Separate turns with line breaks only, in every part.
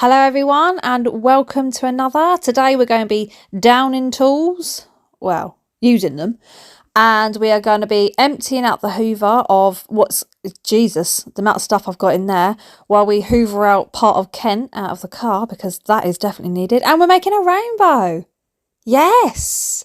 Hello everyone and welcome to another. Today we're going to be downing tools, well, using them, and we are going to be emptying out the hoover of Jesus, the amount of stuff I've got in there, while we hoover out part of Kent out of the car because that is definitely needed. And we're making a rainbow. Yes.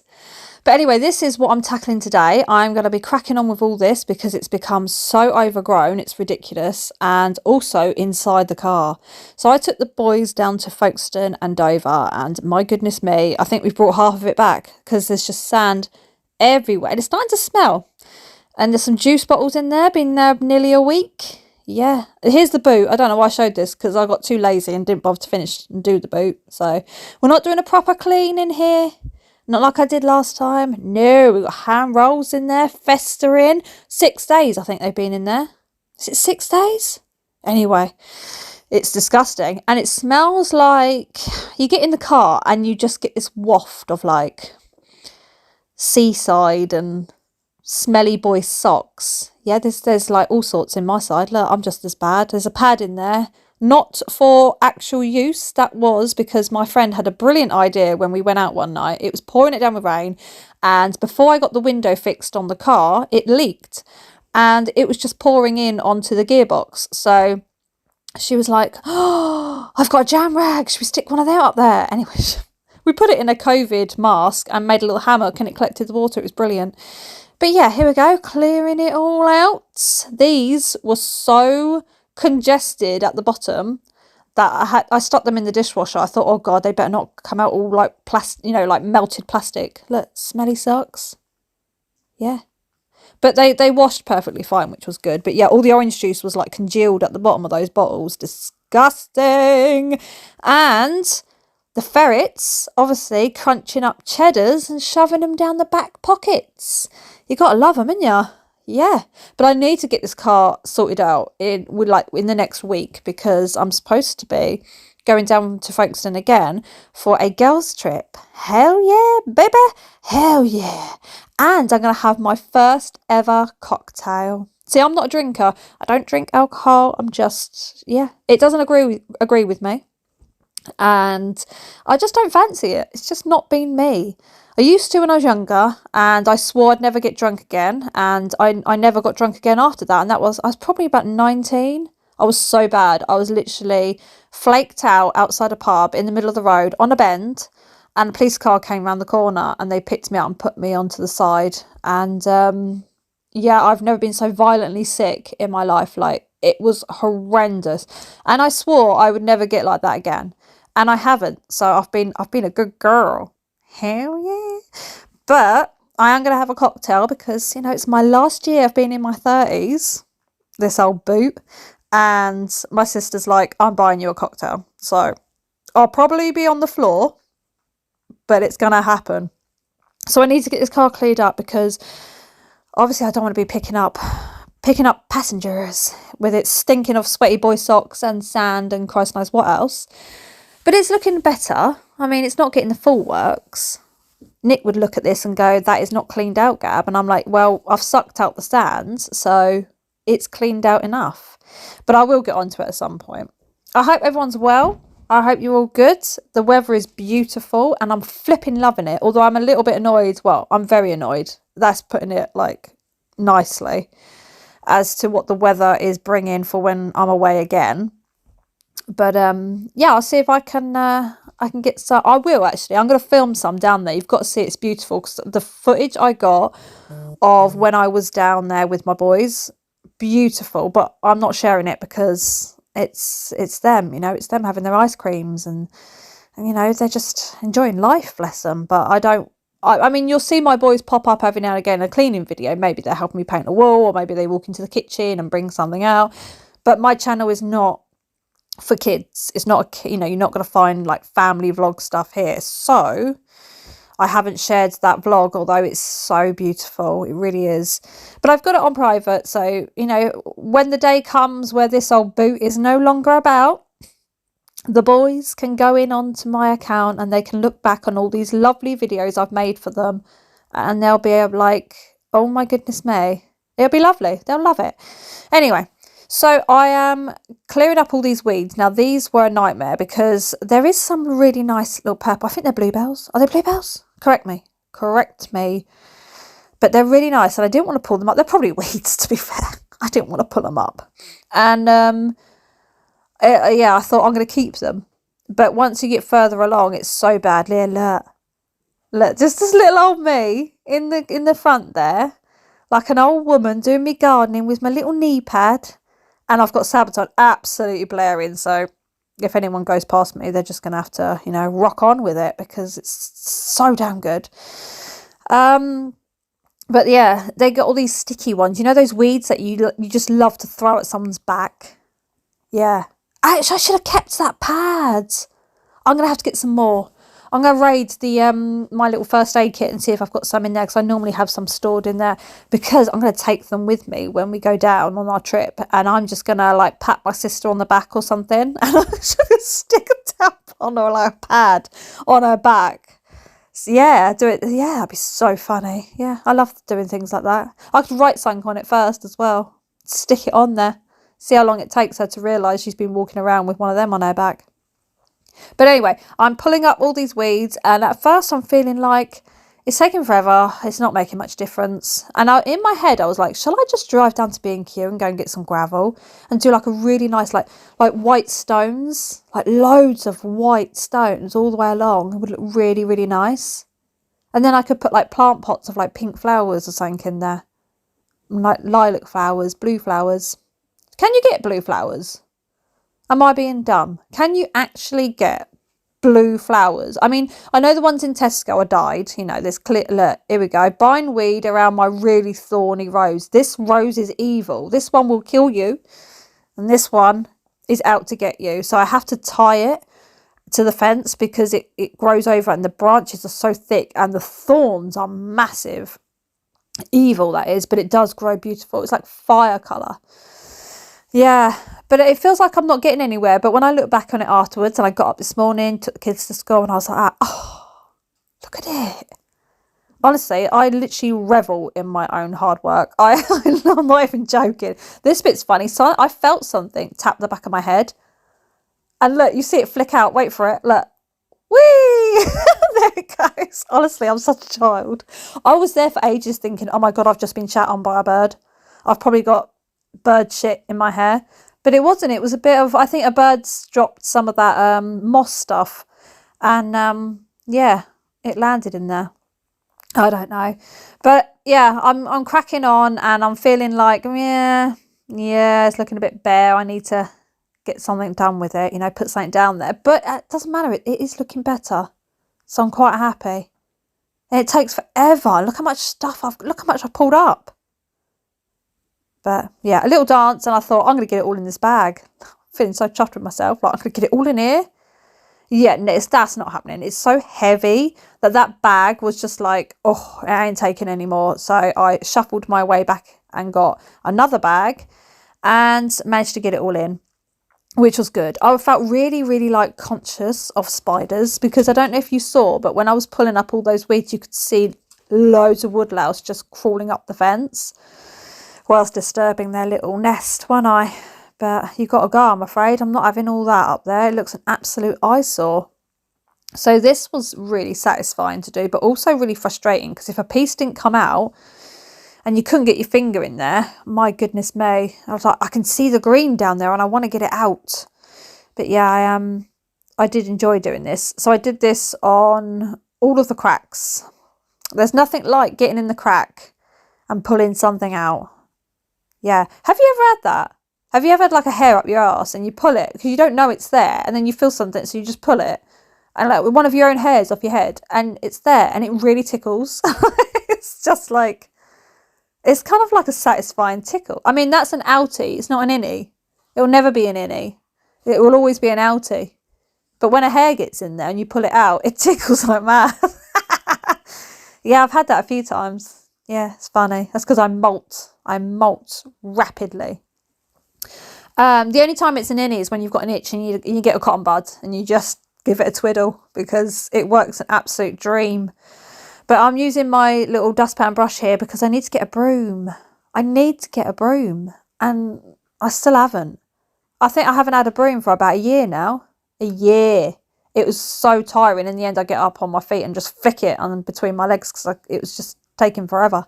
But anyway, this is what I'm tackling today. I'm going to be cracking on with all this because it's become so overgrown, it's ridiculous, and also inside the car. So I took the boys down to Folkestone and Dover, and my goodness me, I think we've brought half of it back because there's just sand everywhere. And it's starting to smell. And there's some juice bottles in there, been there nearly a week. Yeah, here's the boot. I don't know why I showed this because I got too lazy and didn't bother to finish and do the boot. So we're not doing a proper clean in here. Not like I did last time. No, we've got hand rolls in there, festering. 6 days, I think they've been in there. Is it 6 days? Anyway, it's disgusting. And it smells like... You get in the car and you just get this waft of like seaside and smelly boy socks. Yeah, there's like all sorts in my side. Look, I'm just as bad. There's a pad in there. Not for actual use. That was because my friend had a brilliant idea when we went out one night. It was pouring it down with rain, and before I got the window fixed on the car, it leaked and it was just pouring in onto the gearbox. So she was like, "Oh, I've got a jam rag. Should we stick one of them up there?" Anyway, we put it in a COVID mask and made a little hammock and it collected the water. It was brilliant. But yeah, here we go, clearing it all out. These were so congested at the bottom that I stuck them in the dishwasher. I thought, oh god, they better not come out all like plastic, like melted plastic. Look, smelly socks. Yeah, but they washed perfectly fine, which was good. But yeah, all the orange juice was like congealed at the bottom of those bottles. Disgusting. And the ferrets obviously crunching up cheddars and shoving them down the back pockets. You gotta love them, ain't ya? Yeah, but I need to get this car sorted out in the next week because I'm supposed to be going down to Folkestone again for a girls' trip. Hell yeah, baby! Hell yeah! And I'm gonna have my first ever cocktail. See, I'm not a drinker. I don't drink alcohol. I'm just it doesn't agree with me, and I just don't fancy it. It's just not been me. I used to when I was younger, and I swore I'd never get drunk again, and I never got drunk again after that, and I was probably about 19. I was so bad. I was literally flaked out outside a pub in the middle of the road on a bend, and a police car came round the corner and they picked me up and put me onto the side. And I've never been so violently sick in my life. Like, it was horrendous, and I swore I would never get like that again, and I haven't. So I've been a good girl. Hell yeah. But I am going to have a cocktail because, it's my last year of being in my 30s, this old boot. And my sister's like, I'm buying you a cocktail. So I'll probably be on the floor, but it's going to happen. So I need to get this car cleared up because obviously I don't want to be picking up passengers with it stinking of sweaty boy socks and sand and Christ knows what else. But it's looking better. I mean, it's not getting the full works. Nick would look at this and go, that is not cleaned out, Gab. And I'm like, well, I've sucked out the sands, so it's cleaned out enough. But I will get onto it at some point. I hope everyone's well. I hope you're all good. The weather is beautiful and I'm flipping loving it. Although I'm a little bit annoyed. Well, I'm very annoyed. That's putting it like nicely as to what the weather is bringing for when I'm away again. But I'll see if I can get some. I will actually. I'm going to film some down there. You've got to see it. It's beautiful because the footage I got of when I was down there with my boys, beautiful. But I'm not sharing it because it's them. It's them having their ice creams and they're just enjoying life. Bless them. But I don't. I mean, you'll see my boys pop up every now and again in a cleaning video. Maybe they're helping me paint a wall, or maybe they walk into the kitchen and bring something out. But my channel is not for kids. It's not you're not going to find like family vlog stuff here. So I haven't shared that vlog, although it's so beautiful. It really is. But I've got it on private. So, when the day comes where this old boot is no longer about, the boys can go in onto my account and they can look back on all these lovely videos I've made for them. And they'll be like, oh my goodness me. It'll be lovely. They'll love it. Anyway, So I am clearing up all these weeds. Now these were a nightmare because there is some really nice little purple. I think they're bluebells. Are they bluebells? Correct me. Correct me. But they're really nice and I didn't want to pull them up. They're probably weeds, to be fair. I didn't want to pull them up. And yeah, I thought I'm going to keep them. But once you get further along, it's so bad. Look, just this little old me in the front there, like an old woman doing me gardening with my little knee pad, and I've got Sabaton absolutely blaring. So if anyone goes past me, they're just gonna have to, rock on with it because it's so damn good. But yeah, they got all these sticky ones. You know those weeds that you just love to throw at someone's back. Yeah, actually, I should have kept that pad. I'm gonna have to get some more. I'm going to raid the my little first aid kit and see if I've got some in there, because I normally have some stored in there, because I'm going to take them with me when we go down on our trip, and I'm just going to like pat my sister on the back or something and I'm just going to stick a tap on her, like a pad on her back. So yeah, do it. Yeah, that'd be so funny. Yeah, I love doing things like that. I could write something on it first as well. Stick it on there. See how long it takes her to realise she's been walking around with one of them on her back. But anyway, I'm pulling up all these weeds, and at first I'm feeling like it's taking forever. It's not making much difference. And in my head, I was like, shall I just drive down to B&Q and go and get some gravel and do like a really nice, like white stones, like loads of white stones all the way along. It would look really, really nice. And then I could put like plant pots of like pink flowers or something in there. Like lilac flowers, blue flowers. Can you get blue flowers? Am I being dumb? Can you actually get blue flowers? I mean, I know the ones in Tesco are dyed. There's clear. Look, here we go. Bindweed around my really thorny rose. This rose is evil. This one will kill you. And this one is out to get you. So I have to tie it to the fence because it grows over and the branches are so thick and the thorns are massive. Evil, that is. But it does grow beautiful. It's like fire colour. Yeah, but it feels like I'm not getting anywhere. But when I look back on it afterwards, and I got up this morning, took the kids to school, and I was like, oh, look at it. Honestly, I literally revel in my own hard work. I'm not even joking. This bit's funny. So I felt something tap the back of my head. And look, you see it flick out. Wait for it. Look. Whee! There it goes. Honestly, I'm such a child. I was there for ages thinking, oh my God, I've just been shat on by a bird. I've probably got bird shit in my hair, but it wasn't. It was a bit of, I think a bird's dropped some of that moss stuff, and yeah, it landed in there. I don't know, but yeah, I'm cracking on, and I'm feeling like yeah, it's looking a bit bare. I need to get something done with it, put something down there, but it doesn't matter. It is looking better, so I'm quite happy. And it takes forever. Look how much I've pulled up. But yeah, a little dance, and I thought, I'm going to get it all in this bag. Feeling so chuffed with myself, like I'm going to get it all in here. Yeah, no, that's not happening. It's so heavy that bag was just like, oh, it ain't taking anymore. So I shuffled my way back and got another bag and managed to get it all in, which was good. I felt really, really like conscious of spiders, because I don't know if you saw, but when I was pulling up all those weeds, you could see loads of woodlouse just crawling up the fence whilst disturbing their little nest, wasn't I? But you got to go, I'm afraid. I'm not having all that up there. It looks an absolute eyesore. So this was really satisfying to do, but also really frustrating, because if a piece didn't come out and you couldn't get your finger in there, my goodness me, I was like, I can see the green down there and I want to get it out. But yeah, I did enjoy doing this. So I did this on all of the cracks. There's nothing like getting in the crack and pulling something out. Yeah. Have you ever had that? Have you ever had like a hair up your arse and you pull it because you don't know it's there, and then you feel something, so you just pull it, and like with one of your own hairs off your head, and it's there and it really tickles. It's just like, it's kind of like a satisfying tickle. I mean, that's an outie. It's not an innie. It will never be an innie. It will always be an outie. But when a hair gets in there and you pull it out, it tickles like mad. Yeah, I've had that a few times. Yeah, it's funny. That's because I molt rapidly. The only time it's an innie is when you've got an itch and you get a cotton bud and you just give it a twiddle, because it works an absolute dream. But I'm using my little dustpan brush here because I need to get a broom. And I still haven't. I think I haven't had a broom for about a year now. A year. It was so tiring. In the end, I get up on my feet and just flick it on between my legs because it was just taking forever.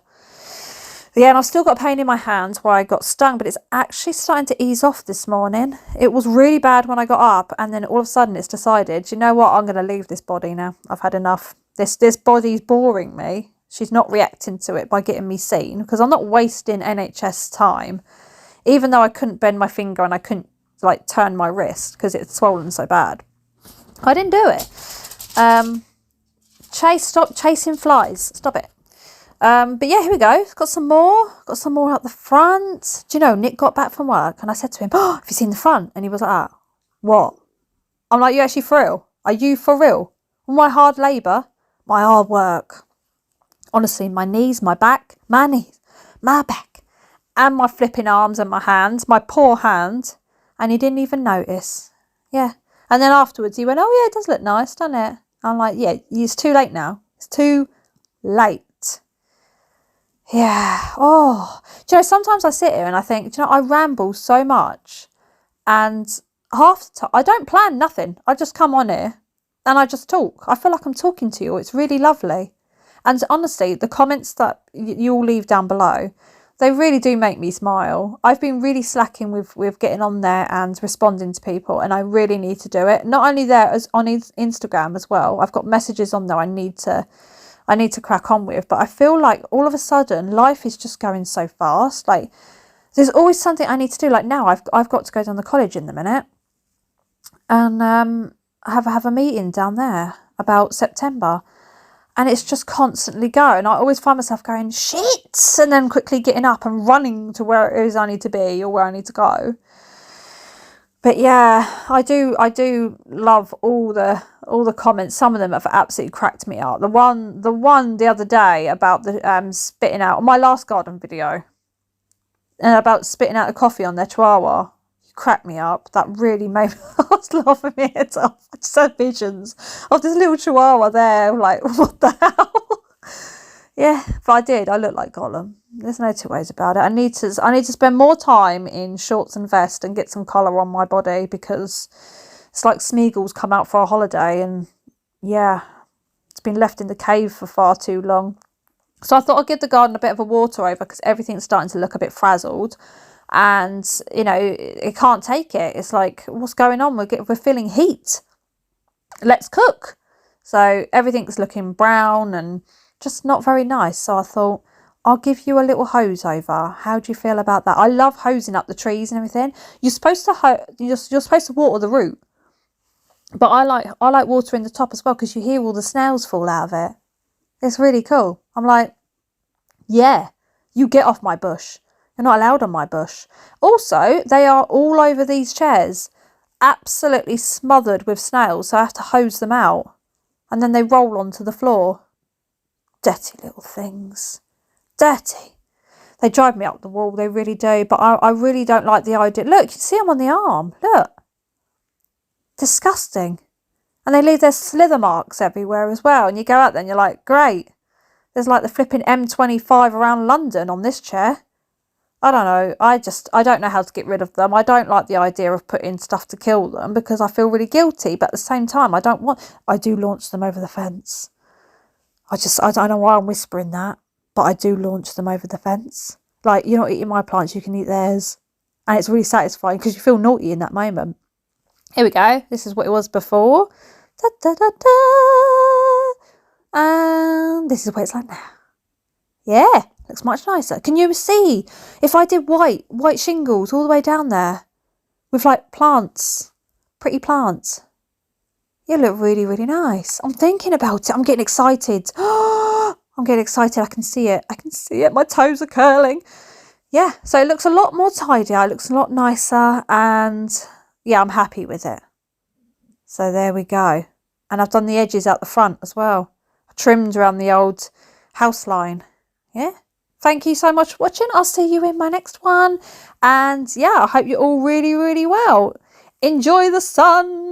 Yeah, and I've still got pain in my hands where I got stung, but it's actually starting to ease off this morning. It was really bad when I got up, and then all of a sudden it's decided, you know what, I'm going to leave this body now. I've had enough. This body's boring me. She's not reacting to it by getting me seen, because I'm not wasting NHS time, even though I couldn't bend my finger and I couldn't like turn my wrist because it's swollen so bad. I didn't do it. Stop chasing flies. Stop it. But yeah, here we go. Got some more out the front. Do you know, Nick got back from work and I said to him, oh, have you seen the front? And he was like, what? I'm like, you actually for real? Are you for real? My hard labour, my hard work. Honestly, my knees, my back, my knees, my back, and my flipping arms and my hands, my poor hand. And he didn't even notice. Yeah. And then afterwards he went, oh yeah, it does look nice, doesn't it? I'm like, yeah, it's too late now. It's too late. Yeah. Oh, do you know, sometimes I sit here and I think, do you know, I ramble so much, and half the time I don't plan nothing. I just come on here and I just talk. I feel like I'm talking to you. It's really lovely. And honestly, the comments that you all leave down below, they really do make me smile. I've been really slacking with getting on there and responding to people, and I really need to do it. Not only there, as on Instagram as well. I've got messages on there I need to crack on with, but I feel like all of a sudden life is just going so fast. Like there's always something I need to do. Like now I've got to go down to college in a minute and have a meeting down there about September, and it's just constantly go, and I always find myself going shit and then quickly getting up and running to where it is I need to be or where I need to go. But yeah, I do love all the comments. Some of them have absolutely cracked me up. The one the other day about the spitting out my last garden video, and about spitting out the coffee on their chihuahua, cracked me up. That really made me, I was laughing my head off. I just had visions of this little chihuahua there, like what the hell? Yeah, but I look like Gollum. There's no two ways about it. I need to spend more time in shorts and vest and get some colour on my body, because it's like Smeagol's come out for a holiday and yeah, it's been left in the cave for far too long. So I thought I'd give the garden a bit of a water over, because everything's starting to look a bit frazzled, and you know, it can't take it. It's like, what's going on? We're feeling heat. Let's cook. So everything's looking brown and just not very nice. So I thought, I'll give you a little hose over. How do you feel about that? I love hosing up the trees and everything. You're supposed to you're supposed to water the root, but I like watering the top as well, because you hear all the snails fall out of it. It's really cool. I'm like, yeah, you get off my bush. You're not allowed on my bush. Also, they are all over these chairs, absolutely smothered with snails. So I have to hose them out, and then they roll onto the floor. Dirty little things. Dirty. They drive me up the wall, they really do. But I really don't like the idea. Look, you can see them on the arm. Look. Disgusting. And they leave their slither marks everywhere as well. And you go out there and you're like, great. There's like the flipping M25 around London on this chair. I don't know. I don't know how to get rid of them. I don't like the idea of putting stuff to kill them, because I feel really guilty. But at the same time, I do launch them over the fence. I don't know why I'm whispering that, but I do launch them over the fence. Like, you're not eating my plants, you can eat theirs. And it's really satisfying, because you feel naughty in that moment. Here we go. This is what it was before. Da, da, da, da. And this is what it's like now. Yeah, looks much nicer. Can you see if I did white shingles all the way down there with like plants, pretty plants? You look really, really nice. I'm thinking about it. I'm getting excited. I'm getting excited. I can see it. My toes are curling. Yeah, so it looks a lot more tidier. It looks a lot nicer. And yeah, I'm happy with it. So there we go. And I've done the edges out the front as well. I trimmed around the old house line. Yeah. Thank you so much for watching. I'll see you in my next one. And yeah, I hope you're all really, really well. Enjoy the sun.